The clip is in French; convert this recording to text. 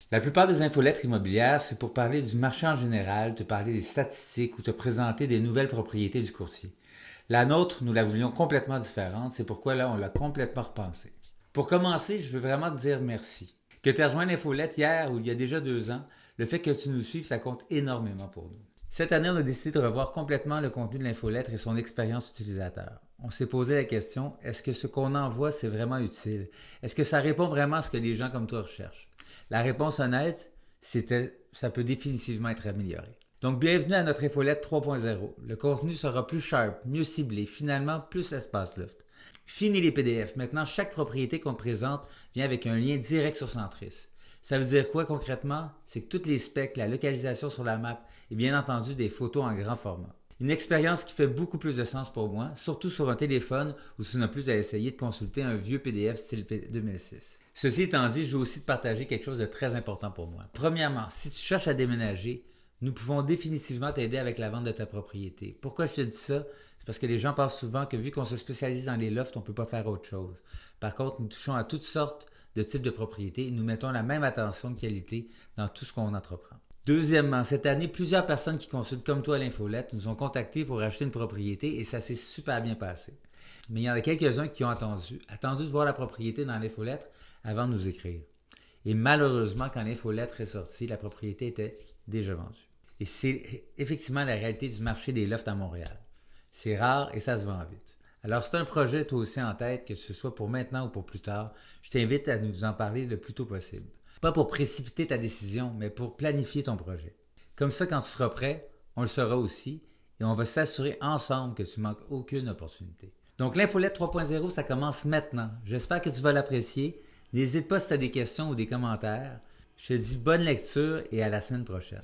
La plupart des infolettres immobilières, c'est pour parler du marché en général, te parler des statistiques ou te présenter des nouvelles propriétés du courtier. La nôtre, nous la voulions complètement différente, c'est pourquoi là, on l'a complètement repensée. Pour commencer, je veux vraiment te dire merci. Que tu aies rejoint l'infolette hier ou il y a déjà 2 ans, le fait que tu nous suives, ça compte énormément pour nous. Cette année, on a décidé de revoir complètement le contenu de l'infolettre et son expérience utilisateur. On s'est posé la question, est-ce que ce qu'on envoie, c'est vraiment utile? Est-ce que ça répond vraiment à ce que les gens comme toi recherchent? La réponse honnête, c'était ça peut définitivement être amélioré. Donc, bienvenue à notre infolette 3.0. Le contenu sera plus sharp, mieux ciblé, finalement plus espace loft. Fini les PDF. Maintenant, chaque propriété qu'on te présente vient avec un lien direct sur Centris. Ça veut dire quoi concrètement? C'est que toutes les specs, la localisation sur la map et bien entendu des photos en grand format. Une expérience qui fait beaucoup plus de sens pour moi, surtout sur un téléphone où tu n'as plus à essayer de consulter un vieux PDF style 2006. Ceci étant dit, je veux aussi te partager quelque chose de très important pour moi. Premièrement, si tu cherches à déménager, nous pouvons définitivement t'aider avec la vente de ta propriété. Pourquoi je te dis ça? C'est parce que les gens pensent souvent que vu qu'on se spécialise dans les lofts, on ne peut pas faire autre chose. Par contre, nous touchons à toutes sortes de types de propriétés et nous mettons la même attention de qualité dans tout ce qu'on entreprend. Deuxièmement, cette année, plusieurs personnes qui consultent comme toi l'infolette nous ont contactés pour acheter une propriété et ça s'est super bien passé. Mais il y en a quelques-uns qui ont attendu de voir la propriété dans l'infolettre avant de nous écrire. Et malheureusement, quand l'infolettre est sortie, la propriété était déjà vendue. Et c'est effectivement la réalité du marché des lofts à Montréal. C'est rare et ça se vend vite. Alors, si tu as un projet toi aussi en tête, que ce soit pour maintenant ou pour plus tard, je t'invite à nous en parler le plus tôt possible. Pas pour précipiter ta décision, mais pour planifier ton projet. Comme ça, quand tu seras prêt, on le sera aussi et on va s'assurer ensemble que tu ne manques aucune opportunité. Donc, l'infolette 3.0, ça commence maintenant. J'espère que tu vas l'apprécier. N'hésite pas si tu as des questions ou des commentaires. Je te dis bonne lecture et à la semaine prochaine.